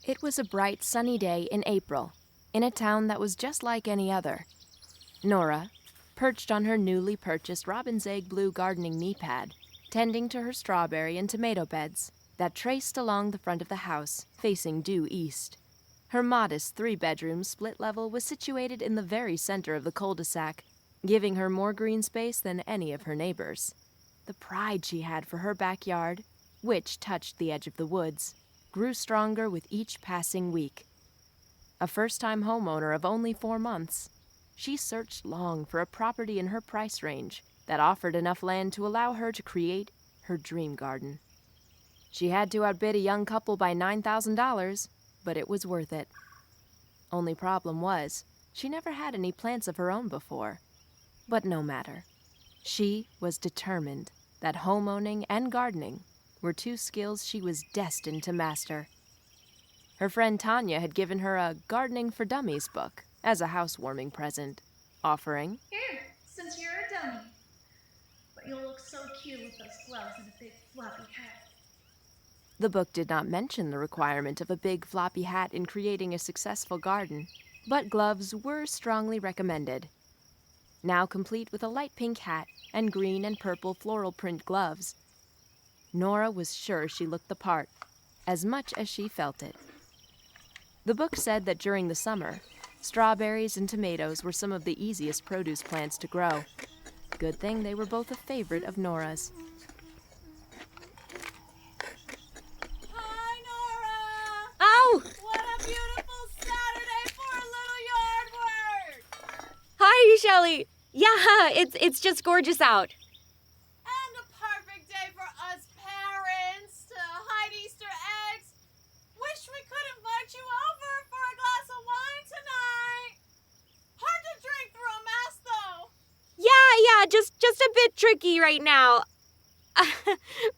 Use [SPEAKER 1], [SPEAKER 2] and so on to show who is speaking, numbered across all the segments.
[SPEAKER 1] It was a bright, sunny day in April, in a town that was just like any other. Nora, perched on her newly purchased robin's egg blue gardening knee pad, tending to her strawberry and tomato beds that traced along the front of the house, facing due east. Her modest 3-bedroom split level was situated in the very center of the cul-de-sac, giving her more green space than any of her neighbors. The pride she had for her backyard, which touched the edge of the woods, grew stronger with each passing week. A first-time homeowner of only 4 months, she searched long for a property in her price range that offered enough land to allow her to create her dream garden. She had to outbid a young couple by $9,000, but it was worth it. Only problem was, she never had any plants of her own before. But no matter. She was determined that homeowning and gardening were 2 skills she was destined to master. Her friend Tanya had given her a Gardening for Dummies book as a housewarming present, offering,
[SPEAKER 2] "Here, since you're a dummy. But you'll look so cute with those gloves and a big floppy hat."
[SPEAKER 1] The book did not mention the requirement of a big floppy hat in creating a successful garden, but gloves were strongly recommended. Now complete with a light pink hat and green and purple floral print gloves, Nora was sure she looked the part, as much as she felt it. The book said that during the summer, strawberries and tomatoes were some of the easiest produce plants to grow. Good thing they were both a favorite of Nora's.
[SPEAKER 3] Hi, Nora!
[SPEAKER 4] Oh!
[SPEAKER 3] What a beautiful Saturday for a little yard work!
[SPEAKER 4] Hi, Shelly! Yeah, it's just gorgeous out.
[SPEAKER 3] And a perfect day for us parents to hide Easter eggs. Wish we could invite you over for a glass of wine tonight. Hard to drink through a mask, though.
[SPEAKER 4] Yeah, just a bit tricky right now.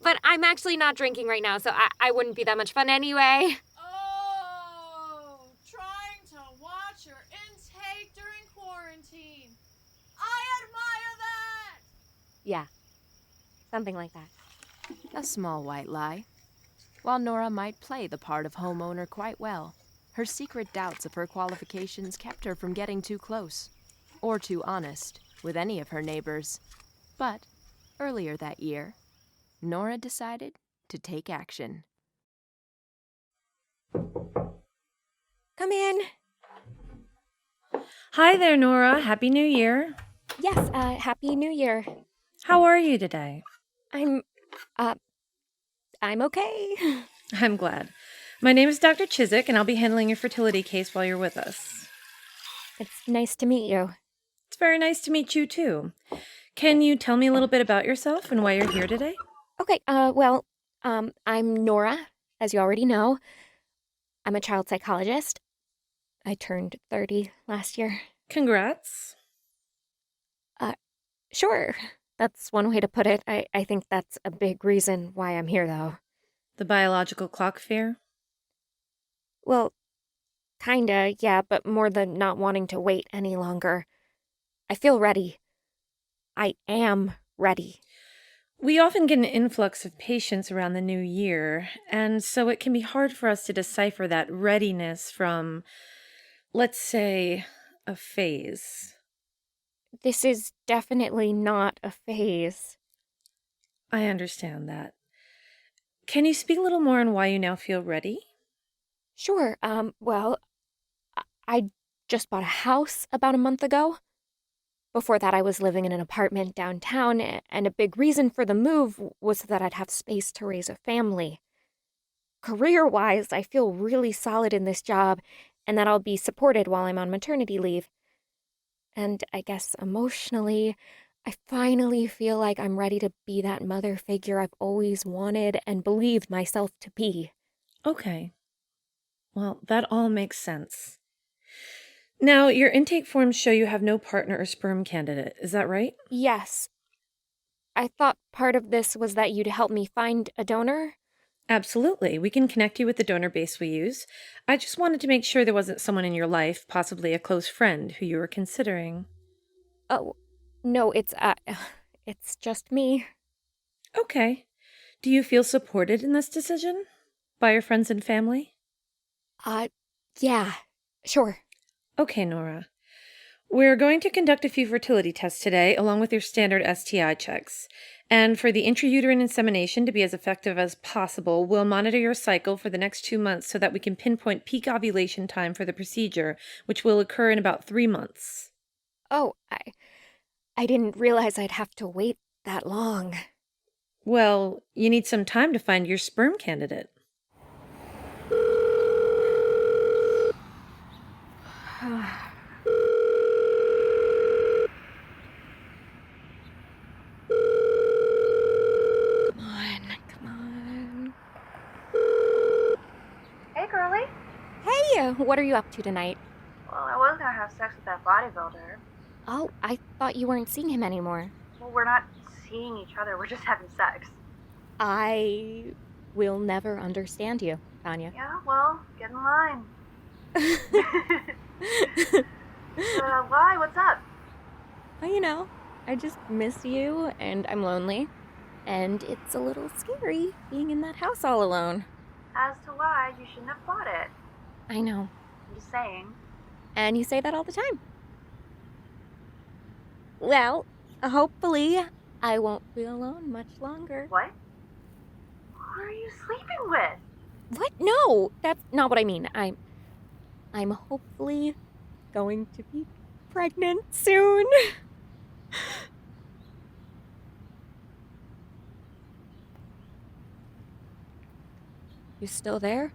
[SPEAKER 4] But I'm actually not drinking right now, so I wouldn't be that much fun anyway.
[SPEAKER 3] Oh, trying to watch your intake during quarantine. I admire that.
[SPEAKER 4] Yeah, something like that.
[SPEAKER 1] A small white lie. While Nora might play the part of homeowner quite well, her secret doubts of her qualifications kept her from getting too close, or too honest, with any of her neighbors. But, earlier that year, Nora decided to take action.
[SPEAKER 4] Come in.
[SPEAKER 5] Hi there, Nora. Happy New Year.
[SPEAKER 4] Yes, Happy New Year.
[SPEAKER 5] How are you today?
[SPEAKER 4] I'm okay.
[SPEAKER 5] I'm glad. My name is Dr. Chizek, and I'll be handling your fertility case while you're with us.
[SPEAKER 4] It's nice to meet you.
[SPEAKER 5] It's very nice to meet you, too. Can you tell me a little bit about yourself and why you're here today?
[SPEAKER 4] Okay, I'm Nora, as you already know. I'm a child psychologist. I turned 30 last year.
[SPEAKER 5] Congrats.
[SPEAKER 4] Sure, that's one way to put it. I think that's a big reason why I'm here, though.
[SPEAKER 5] The biological clock fear?
[SPEAKER 4] Well, kinda, yeah, but more than not wanting to wait any longer. I feel ready. I am ready.
[SPEAKER 5] We often get an influx of patients around the new year, and so it can be hard for us to decipher that readiness from, let's say, a phase.
[SPEAKER 4] This is definitely not a phase.
[SPEAKER 5] I understand that. Can you speak a little more on why you now feel ready?
[SPEAKER 4] Sure, I just bought a house about a month ago. Before that, I was living in an apartment downtown, and a big reason for the move was that I'd have space to raise a family. Career-wise, I feel really solid in this job, and that I'll be supported while I'm on maternity leave. And I guess emotionally, I finally feel like I'm ready to be that mother figure I've always wanted and believed myself to be.
[SPEAKER 5] Okay. Well, that all makes sense. Now, your intake forms show you have no partner or sperm candidate. Is that right?
[SPEAKER 4] Yes. I thought part of this was that you'd help me find a donor.
[SPEAKER 5] Absolutely. We can connect you with the donor base we use. I just wanted to make sure there wasn't someone in your life, possibly a close friend, who you were considering.
[SPEAKER 4] Oh, no, it's just me.
[SPEAKER 5] Okay. Do you feel supported in this decision? By your friends and family?
[SPEAKER 4] Yeah, sure.
[SPEAKER 5] Okay, Nora. We're going to conduct a few fertility tests today, along with your standard STI checks. And for the intrauterine insemination to be as effective as possible, we'll monitor your cycle for the next 2 months so that we can pinpoint peak ovulation time for the procedure, which will occur in about 3 months.
[SPEAKER 4] Oh, I didn't realize I'd have to wait that long.
[SPEAKER 5] Well, you need some time to find your sperm candidate.
[SPEAKER 4] Come on.
[SPEAKER 6] Hey, girlie.
[SPEAKER 4] Hey, what are you up to tonight?
[SPEAKER 6] Well, I was gonna have sex with that bodybuilder.
[SPEAKER 4] Oh, I thought you weren't seeing him anymore.
[SPEAKER 6] Well, we're not seeing each other, we're just having sex.
[SPEAKER 4] I will never understand you, Tanya.
[SPEAKER 6] Yeah, well, get in line. Why? What's up?
[SPEAKER 4] Well, you know, I just miss you, and I'm lonely. And it's a little scary being in that house all alone.
[SPEAKER 6] As to why, you shouldn't have bought it.
[SPEAKER 4] I know.
[SPEAKER 6] I'm just saying.
[SPEAKER 4] And you say that all the time. Well, hopefully, I won't be alone much longer.
[SPEAKER 6] What? Who are you sleeping with?
[SPEAKER 4] What? No, that's not what I mean. I'm hopefully going to be pregnant soon. You still there?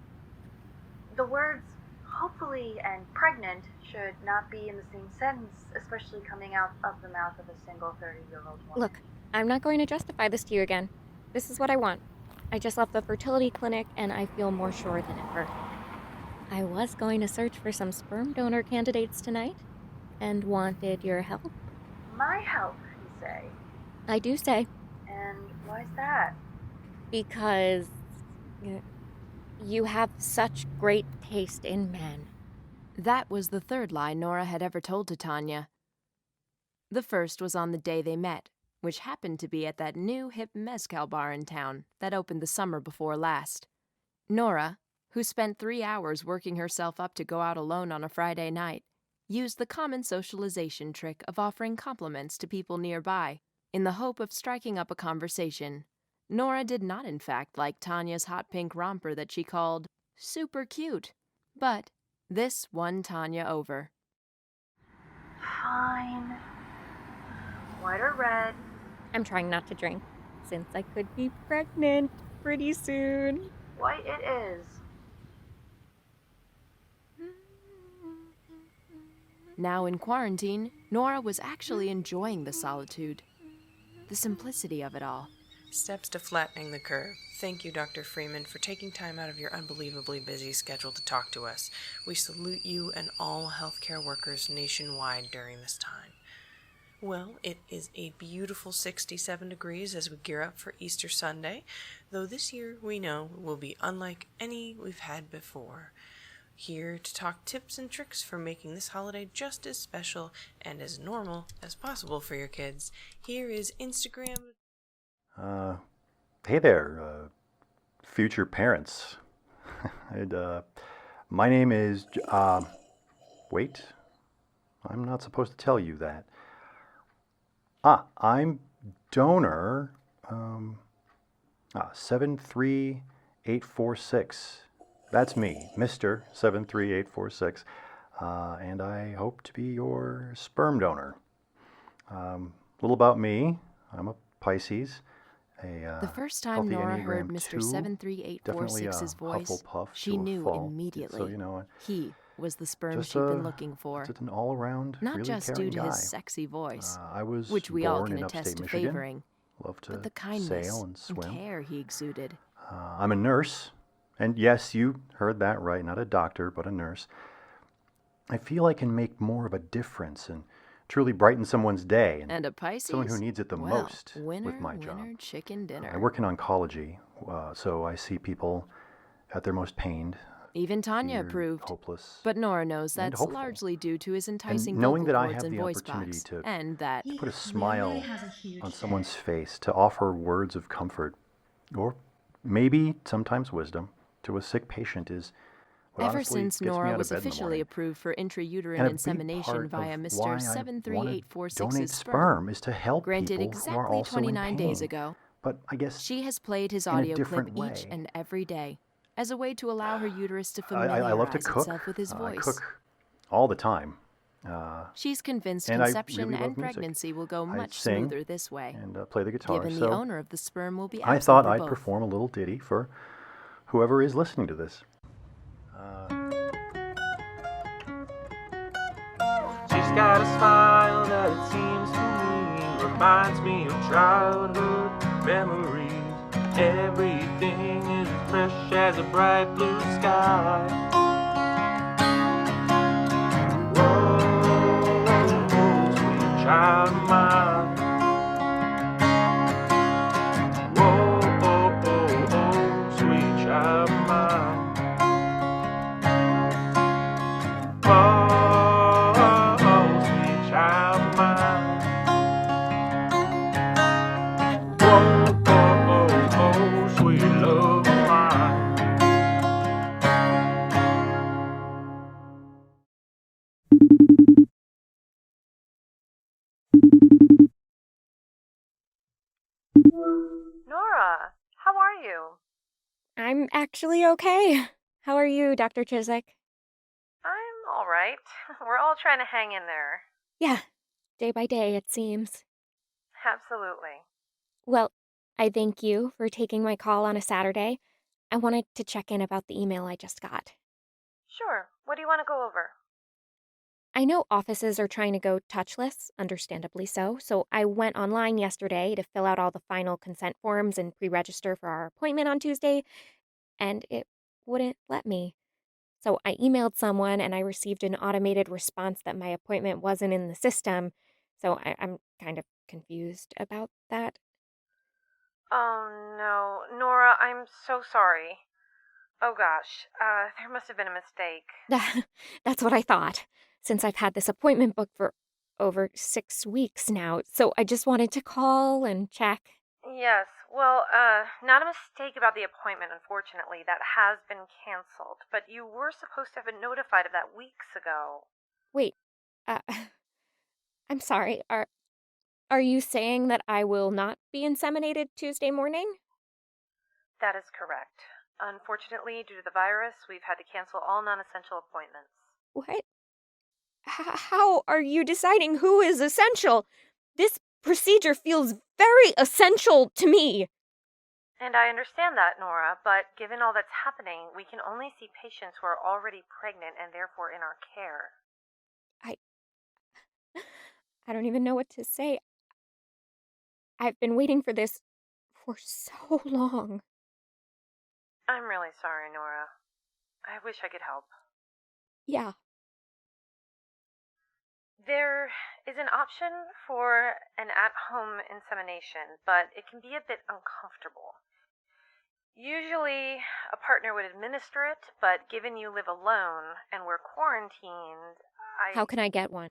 [SPEAKER 6] The words hopefully and pregnant should not be in the same sentence, especially coming out of the mouth of a single 30-year-old woman.
[SPEAKER 4] Look, I'm not going to justify this to you again. This is what I want. I just left the fertility clinic and I feel more sure than ever. I was going to search for some sperm donor candidates tonight and wanted your help.
[SPEAKER 6] My help, you say?
[SPEAKER 4] I do say.
[SPEAKER 6] And why's that?
[SPEAKER 4] Because you have such great taste in men.
[SPEAKER 1] That was the third lie Nora had ever told to Tanya. The first was on the day they met, which happened to be at that new hip mezcal bar in town that opened the summer before last. Nora, who spent 3 hours working herself up to go out alone on a Friday night, used the common socialization trick of offering compliments to people nearby in the hope of striking up a conversation. Nora did not, in fact, like Tanya's hot pink romper that she called super cute, but this won Tanya over.
[SPEAKER 6] Fine. White or red?
[SPEAKER 4] I'm trying not to drink, since I could be pregnant pretty soon.
[SPEAKER 6] White it is.
[SPEAKER 1] Now in quarantine, Nora was actually enjoying the solitude, the simplicity of it all.
[SPEAKER 7] Steps to flattening the curve. Thank you, Dr. Freeman, for taking time out of your unbelievably busy schedule to talk to us. We salute you and all healthcare workers nationwide during this time. Well, it is a beautiful 67 degrees as we gear up for Easter Sunday, though this year we know will be unlike any we've had before. Here to talk tips and tricks for making this holiday just as special and as normal as possible for your kids, here is Instagram.
[SPEAKER 8] Hey there, future parents. My name is, wait, I'm not supposed to tell you that. I'm donor, 73846. That's me, Mr. 73846, and I hope to be your sperm donor. A little about me, I'm a Pisces.
[SPEAKER 1] The first time Nora heard Mr. 73846's voice, she knew immediately
[SPEAKER 8] So, you know,
[SPEAKER 1] he was the sperm
[SPEAKER 8] just
[SPEAKER 1] she'd been looking for.
[SPEAKER 8] Just an all-around,
[SPEAKER 1] Not
[SPEAKER 8] really
[SPEAKER 1] just
[SPEAKER 8] caring
[SPEAKER 1] due to
[SPEAKER 8] guy.
[SPEAKER 1] his sexy voice,
[SPEAKER 8] I was
[SPEAKER 1] which we all
[SPEAKER 8] born
[SPEAKER 1] can
[SPEAKER 8] in
[SPEAKER 1] attest
[SPEAKER 8] upstate
[SPEAKER 1] to
[SPEAKER 8] Michigan.
[SPEAKER 1] favoring,
[SPEAKER 8] Love to
[SPEAKER 1] but the kindness
[SPEAKER 8] sail and swim.
[SPEAKER 1] care he exuded.
[SPEAKER 8] I'm a nurse, and yes, you heard that right, not a doctor, but a nurse. I feel I can make more of a difference and truly brighten someone's day,
[SPEAKER 1] And a Pisces?
[SPEAKER 8] someone who needs it the
[SPEAKER 1] Well,
[SPEAKER 8] most
[SPEAKER 1] winner,
[SPEAKER 8] with my job.
[SPEAKER 1] winner, chicken dinner.
[SPEAKER 8] I work in oncology, so I see people at their most pained,
[SPEAKER 1] Even Tanya
[SPEAKER 8] feared,
[SPEAKER 1] approved.
[SPEAKER 8] hopeless.
[SPEAKER 1] But Nora knows
[SPEAKER 8] and
[SPEAKER 1] that's
[SPEAKER 8] hopeful.
[SPEAKER 1] largely due to his enticing
[SPEAKER 8] knowing
[SPEAKER 1] vocal
[SPEAKER 8] that I
[SPEAKER 1] cords
[SPEAKER 8] have
[SPEAKER 1] and
[SPEAKER 8] the
[SPEAKER 1] voice
[SPEAKER 8] opportunity
[SPEAKER 1] box,
[SPEAKER 8] to
[SPEAKER 1] and that
[SPEAKER 8] put a smile
[SPEAKER 2] really has a huge
[SPEAKER 8] on
[SPEAKER 2] dick.
[SPEAKER 8] someone's face, to offer words of comfort, or maybe sometimes wisdom, to a sick patient is what
[SPEAKER 1] Ever
[SPEAKER 8] honestly
[SPEAKER 1] since
[SPEAKER 8] gets me
[SPEAKER 1] Nora
[SPEAKER 8] out of
[SPEAKER 1] was
[SPEAKER 8] bed in the
[SPEAKER 1] officially
[SPEAKER 8] morning.
[SPEAKER 1] approved for intrauterine
[SPEAKER 8] And a big
[SPEAKER 1] insemination
[SPEAKER 8] part
[SPEAKER 1] via
[SPEAKER 8] of
[SPEAKER 1] Mr.
[SPEAKER 8] why I want to
[SPEAKER 1] 73846's
[SPEAKER 8] donate
[SPEAKER 1] sperm,
[SPEAKER 8] sperm is to help
[SPEAKER 1] granted
[SPEAKER 8] people who are
[SPEAKER 1] exactly
[SPEAKER 8] also in
[SPEAKER 1] 29 days
[SPEAKER 8] pain.
[SPEAKER 1] ago,
[SPEAKER 8] But I guess
[SPEAKER 1] she has played his
[SPEAKER 8] in a
[SPEAKER 1] audio clip
[SPEAKER 8] different
[SPEAKER 1] each
[SPEAKER 8] way.
[SPEAKER 1] and every day as a way to allow her uterus to
[SPEAKER 8] I love to
[SPEAKER 1] familiarize
[SPEAKER 8] cook.
[SPEAKER 1] itself with his
[SPEAKER 8] I
[SPEAKER 1] voice.
[SPEAKER 8] cook all the time.
[SPEAKER 1] She's convinced
[SPEAKER 8] And I
[SPEAKER 1] conception
[SPEAKER 8] really love
[SPEAKER 1] and
[SPEAKER 8] music.
[SPEAKER 1] pregnancy will go
[SPEAKER 8] I
[SPEAKER 1] much
[SPEAKER 8] sing
[SPEAKER 1] smoother this way,
[SPEAKER 8] and play the guitar.
[SPEAKER 1] given the
[SPEAKER 8] So
[SPEAKER 1] owner of the sperm will be
[SPEAKER 8] I
[SPEAKER 1] absent
[SPEAKER 8] thought
[SPEAKER 1] for
[SPEAKER 8] I'd
[SPEAKER 1] both.
[SPEAKER 8] perform a little ditty for whoever is listening to this.
[SPEAKER 9] She's got a smile that it seems to me reminds me of childhood memories. Everything is fresh as a bright blue sky. Whoa, sweet child of mine. Whoa, sweet child of mine.
[SPEAKER 6] Nora, how are you?
[SPEAKER 4] I'm actually okay. How are you, Dr. Chizek?
[SPEAKER 6] I'm all right. We're all trying to hang in there.
[SPEAKER 4] Yeah, day by day, it seems.
[SPEAKER 6] Absolutely.
[SPEAKER 4] Well, I thank you for taking my call on a Saturday. I wanted to check in about the email I just got.
[SPEAKER 6] Sure. What do you want to go over?
[SPEAKER 4] I know offices are trying to go touchless, understandably so I went online yesterday to fill out all the final consent forms and pre-register for our appointment on Tuesday, and it wouldn't let me. So I emailed someone and I received an automated response that my appointment wasn't in the system, so I'm kind of confused about that.
[SPEAKER 6] Oh, no. Nora, I'm so sorry. Oh, gosh. There must have been a mistake.
[SPEAKER 4] That's what I thought, since I've had this appointment booked for over 6 weeks now, so I just wanted to call and check.
[SPEAKER 6] Yes. Well, not a mistake about the appointment, unfortunately. That has been canceled. But you were supposed to have been notified of that weeks ago.
[SPEAKER 4] Wait, uh, I'm sorry, are you saying that I will not be inseminated Tuesday morning?
[SPEAKER 6] That is correct. Unfortunately, due to the virus, we've had to cancel all non-essential appointments.
[SPEAKER 4] What? How are you deciding who is essential? This procedure feels very essential to me.
[SPEAKER 6] And I understand that, Nora, but given all that's happening, we can only see patients who are already pregnant and therefore in our care.
[SPEAKER 4] I don't even know what to say. I've been waiting for this for so long.
[SPEAKER 6] I'm really sorry, Nora. I wish I could help.
[SPEAKER 4] Yeah.
[SPEAKER 6] There is an option for an at-home insemination, but it can be a bit uncomfortable. Usually, a partner would administer it, but given you live alone and we're quarantined,
[SPEAKER 4] How can I get one?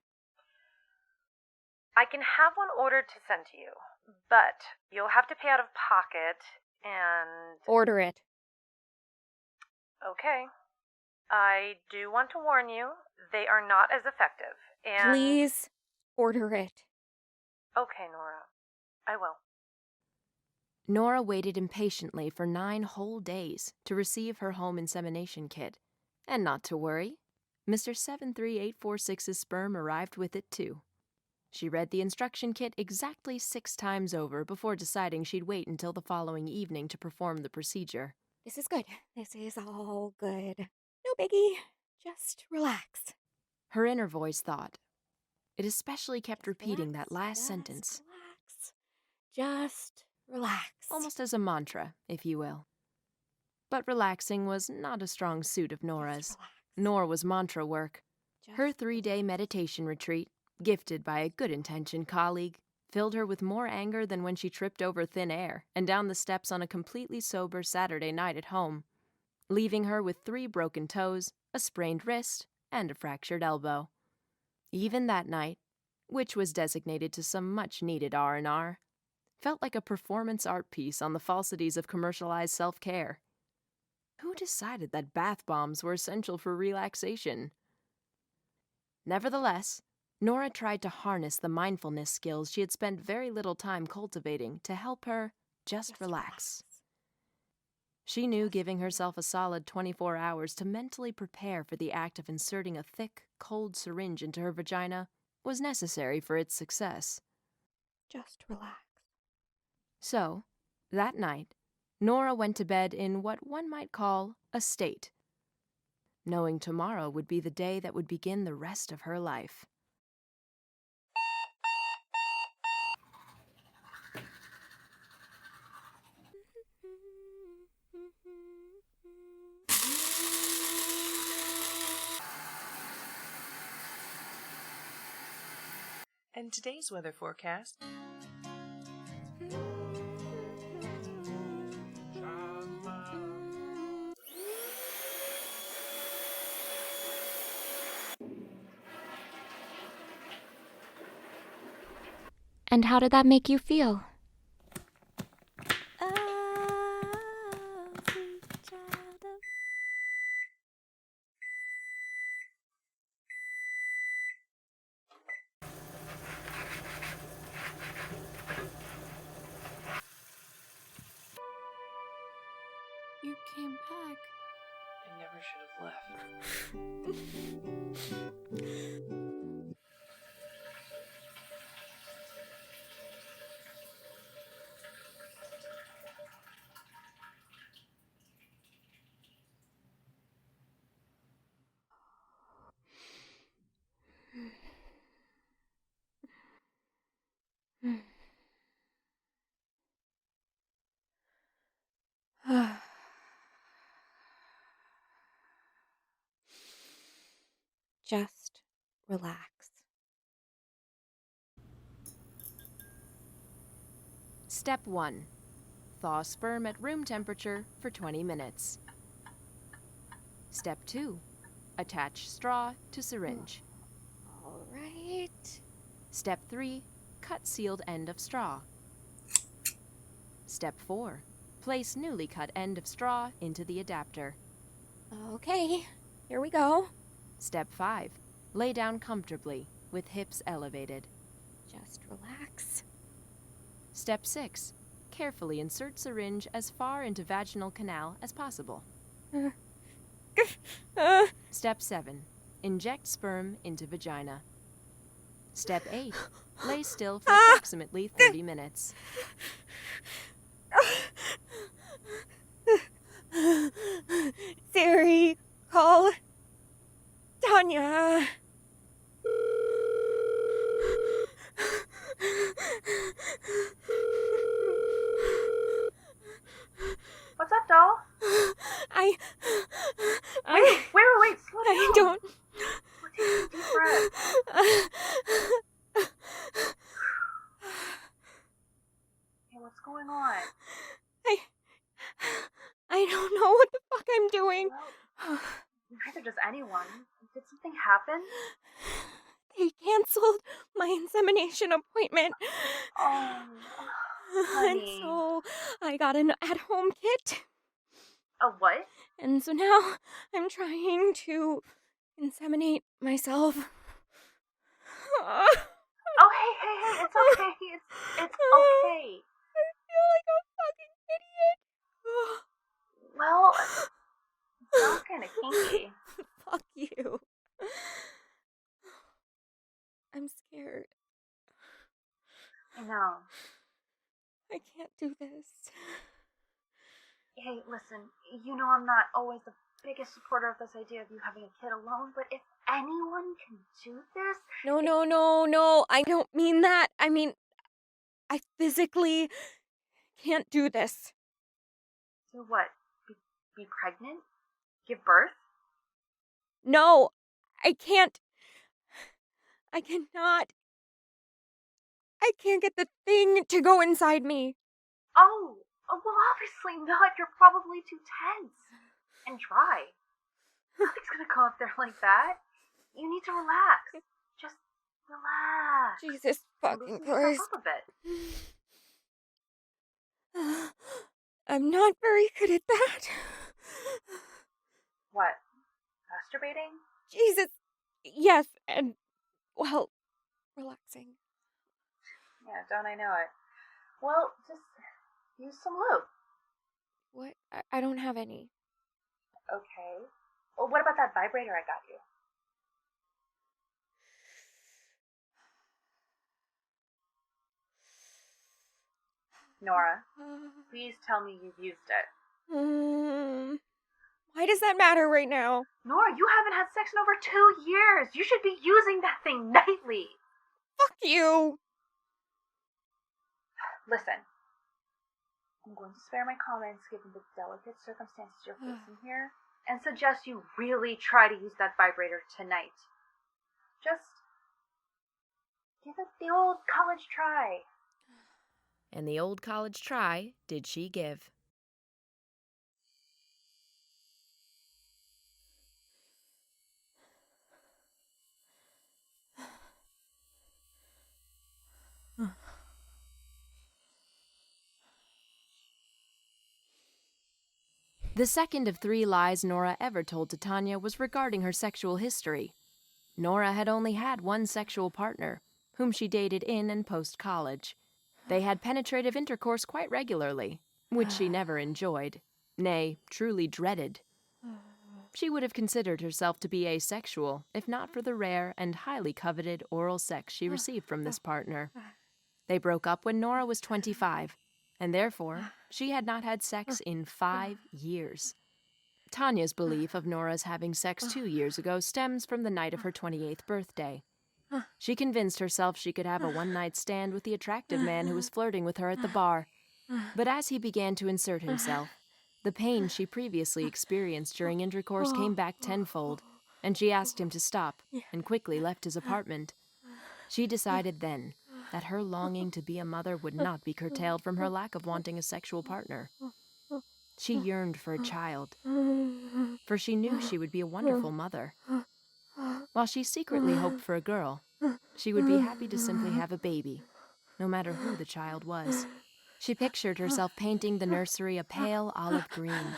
[SPEAKER 6] I can have one ordered to send to you, but you'll have to pay out of pocket and...
[SPEAKER 4] Order it.
[SPEAKER 6] Okay. I do want to warn you, they are not as effective, and...
[SPEAKER 4] Please order it.
[SPEAKER 6] Okay, Nora. I will.
[SPEAKER 1] Nora waited impatiently for 9 whole days to receive her home insemination kit. And not to worry, Mr. 73846's sperm arrived with it too. She read the instruction kit exactly 6 times over before deciding she'd wait until the following evening to perform the procedure.
[SPEAKER 4] This is good. This is all good. No biggie. Just relax.
[SPEAKER 1] Her inner voice thought. It especially kept repeating that last sentence.
[SPEAKER 4] Relax. Just relax.
[SPEAKER 1] Almost as a mantra, if you will. But relaxing was not a strong suit of Nora's, nor was mantra work. Her 3-day meditation retreat, gifted by a good-intentioned colleague, filled her with more anger than when she tripped over thin air and down the steps on a completely sober Saturday night at home, leaving her with 3 broken toes, a sprained wrist, and a fractured elbow. Even that night, which was designated to some much-needed R&R, felt like a performance art piece on the falsities of commercialized self-care. Who decided that bath bombs were essential for relaxation? Nevertheless, Nora tried to harness the mindfulness skills she had spent very little time cultivating to help her just relax. She knew giving herself a solid 24 hours to mentally prepare for the act of inserting a thick, cold syringe into her vagina was necessary for its success.
[SPEAKER 4] Just relax.
[SPEAKER 1] So, that night, Nora went to bed in what one might call a state, knowing tomorrow would be the day that would begin the rest of her life.
[SPEAKER 7] And today's weather forecast.
[SPEAKER 4] And how did that make you feel?
[SPEAKER 1] You came back.
[SPEAKER 7] I never should have left.
[SPEAKER 4] Just relax.
[SPEAKER 1] Step 1. Thaw sperm at room temperature for 20 minutes. Step 2. Attach straw to syringe.
[SPEAKER 4] All right.
[SPEAKER 1] Step 3. Cut sealed end of straw. Step 4. Place newly cut end of straw into the adapter.
[SPEAKER 4] Okay, here we go.
[SPEAKER 1] Step 5. Lay down comfortably with hips elevated.
[SPEAKER 4] Just relax.
[SPEAKER 1] Step 6. Carefully insert syringe as far into vaginal canal as possible. Step 7. Inject sperm into vagina. Step 8. Lay still for approximately 30 minutes.
[SPEAKER 4] Siri, call Tanya.
[SPEAKER 2] What's up, doll?
[SPEAKER 4] I
[SPEAKER 2] Wait, slow down.
[SPEAKER 4] I don't.
[SPEAKER 2] Take a deep breath. Hey, what's going on?
[SPEAKER 4] I don't know what the fuck I'm doing.
[SPEAKER 2] Well, neither does anyone. Did something happen?
[SPEAKER 4] They canceled my insemination appointment.
[SPEAKER 2] Oh,
[SPEAKER 4] And
[SPEAKER 2] honey.
[SPEAKER 4] so I got an at-home kit.
[SPEAKER 2] A what?
[SPEAKER 4] And so now I'm trying to inseminate myself.
[SPEAKER 2] Oh, hey, it's okay. It's okay.
[SPEAKER 4] I feel like a fucking idiot.
[SPEAKER 2] Well, it sounds kind of kinky.
[SPEAKER 4] Fuck you. I'm scared.
[SPEAKER 2] I know.
[SPEAKER 4] I can't do this.
[SPEAKER 2] Hey, listen, you know I'm not always the biggest supporter of this idea of you having a kid alone, but if anyone can do this...
[SPEAKER 4] No. I don't mean that. I mean, I physically can't do this.
[SPEAKER 2] So what? Be pregnant? Give birth?
[SPEAKER 4] No, I can't. I cannot. I can't get the thing to go inside me.
[SPEAKER 2] Oh, well, obviously not. You're probably too tense and dry. Nothing's gonna go up there like that. You need to relax. Just relax.
[SPEAKER 4] Jesus fucking
[SPEAKER 2] Loosen
[SPEAKER 4] Christ.
[SPEAKER 2] yourself up a bit.
[SPEAKER 4] I'm not very good at that.
[SPEAKER 2] What? Masturbating?
[SPEAKER 4] Jesus! Yes, and, well, relaxing.
[SPEAKER 2] Yeah, don't I know it? Well, just use some lube.
[SPEAKER 4] What? I don't have any.
[SPEAKER 2] Okay. Well, what about that vibrator I got you? Nora, please tell me you've used it.
[SPEAKER 4] Why does that matter right now?
[SPEAKER 2] Nora, you haven't had sex in over 2 years. You should be using that thing nightly.
[SPEAKER 4] Fuck you!
[SPEAKER 2] Listen, I'm going to spare my comments given the delicate circumstances you're facing here, and suggest you really try to use that vibrator tonight. Just give it the old college try.
[SPEAKER 1] And the old college try did she give. The second of 3 lies Nora ever told to Tanya was regarding her sexual history. Nora had only had one sexual partner, whom she dated in and post-college. They had penetrative intercourse quite regularly, which she never enjoyed, nay, truly dreaded. She would have considered herself to be asexual, if not for the rare and highly coveted oral sex she received from this partner. They broke up when Nora was 25, and therefore she had not had sex in 5 years. Tanya's belief of Nora's having sex 2 years ago stems from the night of her 28th birthday. She convinced herself she could have a one-night stand with the attractive man who was flirting with her at the bar. But as he began to insert himself, the pain she previously experienced during intercourse came back tenfold, and she asked him to stop and quickly left his apartment. She decided then that her longing to be a mother would not be curtailed from her lack of wanting a sexual partner. She yearned for a child, for she knew she would be a wonderful mother. While she secretly hoped for a girl, she would be happy to simply have a baby, no matter who the child was. She pictured herself painting the nursery a pale olive green,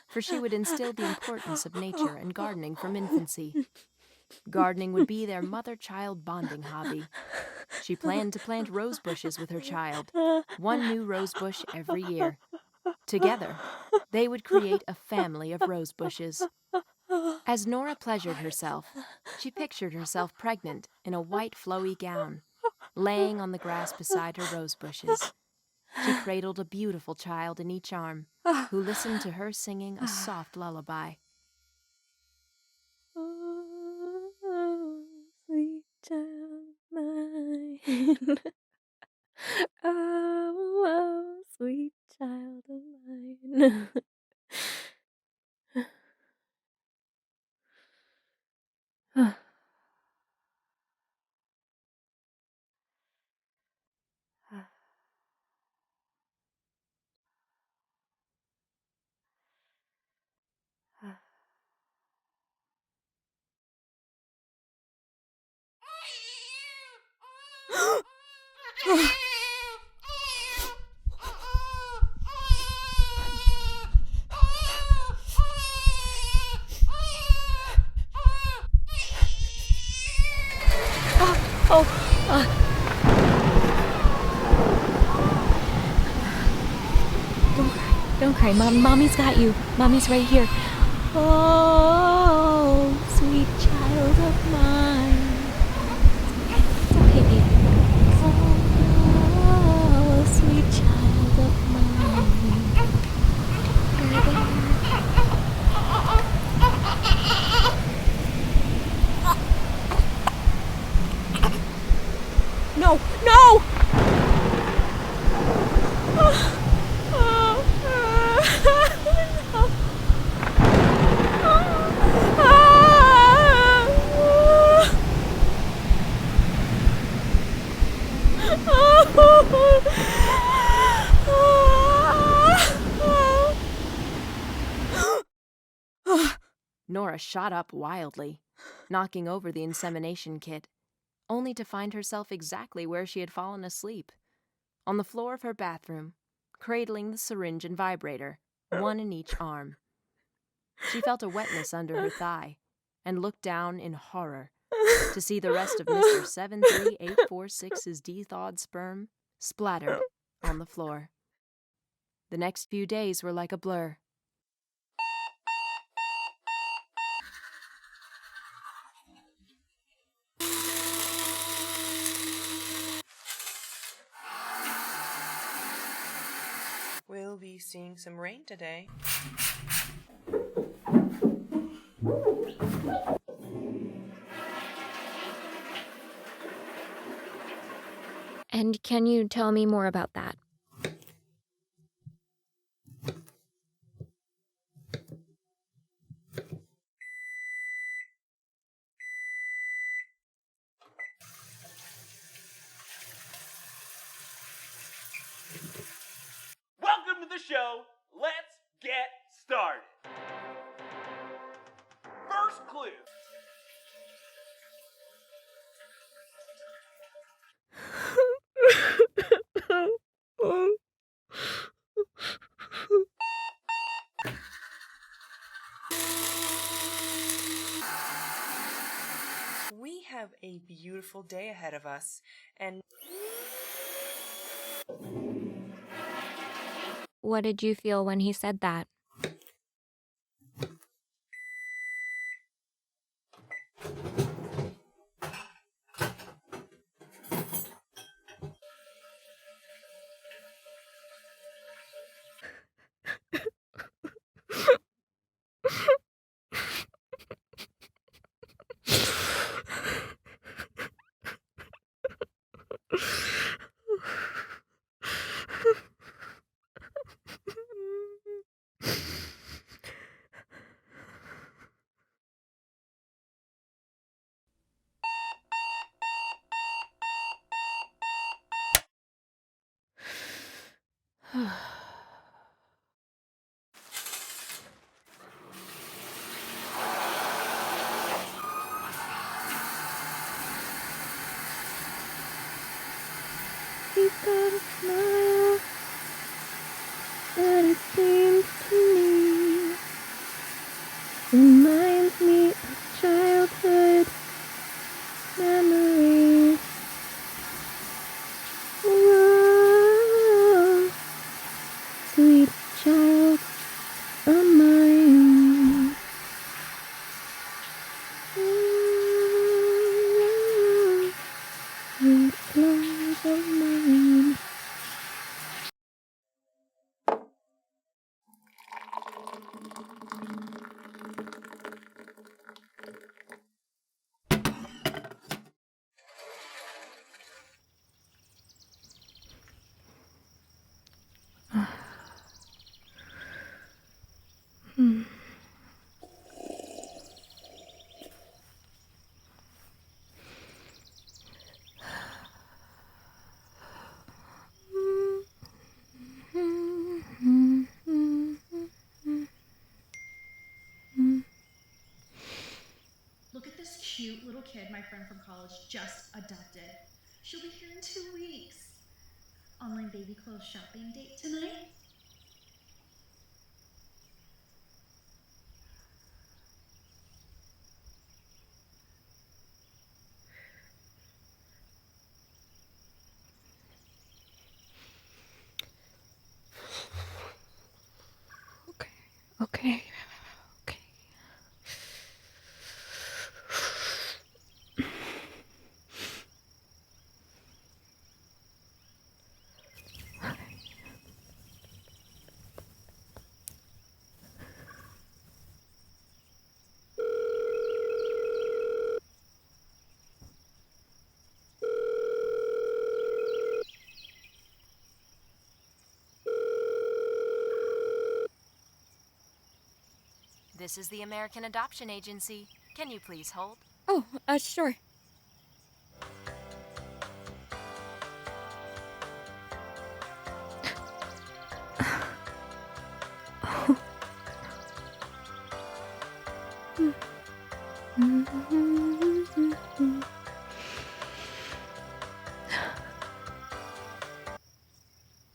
[SPEAKER 1] for she would instill the importance of nature and gardening from infancy. Gardening would be their mother-child bonding hobby. She planned to plant rose bushes with her child, one new rose bush every year. Together, they would create a family of rose bushes. As Nora pleasured herself, she pictured herself pregnant in a white flowy gown, laying on the grass beside her rose bushes. She cradled a beautiful child in each arm, who listened to her singing a soft lullaby.
[SPEAKER 4] Oh, sweet child mine. Oh, sweet child of mine. Don't cry. Mommy's got you. Mommy's right here. Oh, sweet child of mine. It's okay, baby. Oh, sweet child of mine. No! No!
[SPEAKER 1] Nora shot up wildly, knocking over the insemination kit, only to find herself exactly where she had fallen asleep, on the floor of her bathroom, cradling the syringe and vibrator, one in each arm. She felt a wetness under her thigh and looked down in horror to see the rest of Mr. 73846's de-thawed sperm splattered on the floor. The next few days were like a blur.
[SPEAKER 7] We'll be seeing some rain today.
[SPEAKER 4] And can you tell me more about that?
[SPEAKER 9] Welcome to the show. Let's get started. First clue.
[SPEAKER 7] We have a beautiful day ahead of us, and
[SPEAKER 4] What did you feel when he said that? He's got a smile, but it seems to me reminds me of childhood memories. Whoa, sweet child of mine. Whoa, sweet love of mine.
[SPEAKER 10] Look at this cute little kid my friend from college just adopted. She'll be here in 2 weeks. Online baby clothes shopping date tonight?
[SPEAKER 4] Okay.
[SPEAKER 1] This is the American Adoption Agency. Can you please hold?
[SPEAKER 4] Oh, sure.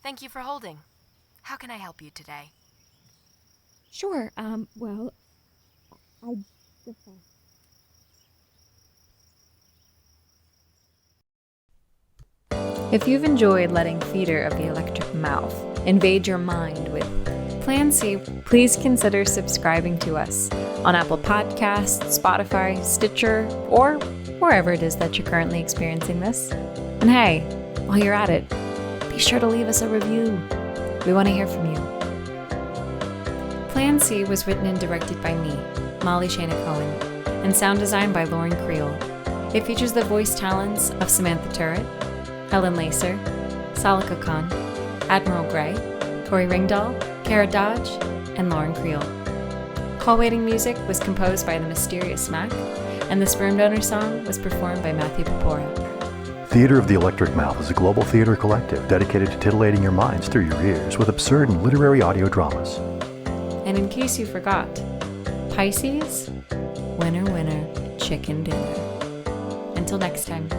[SPEAKER 1] Thank you for holding. How can I help you today?
[SPEAKER 4] Sure, well, I defer.
[SPEAKER 11] If you've enjoyed letting Theater of the Electric Mouth invade your mind with Plan C, please consider subscribing to us on Apple Podcasts, Spotify, Stitcher, or wherever it is that you're currently experiencing this. And hey, while you're at it, be sure to leave us a review. We want to hear from you. Plan C was written and directed by me, Molly Shayna Cohen, and sound designed by Lauren Kriel. It features the voice talents of Samantha Turret, Helen Lacer, Saalika Khan, Admiral Gray, Cory Ringdahl, Cara Dodge, and Lauren Kriel. Call waiting music was composed by the Mysterious Mac, and the Sperm Donor song was performed by Matthew Pepora.
[SPEAKER 8] Theater of the Electric Mouth is a global theater collective dedicated to titillating your minds through your ears with absurd and literary audio dramas.
[SPEAKER 11] And in case you forgot, Pisces, winner, winner, chicken dinner. Until next time.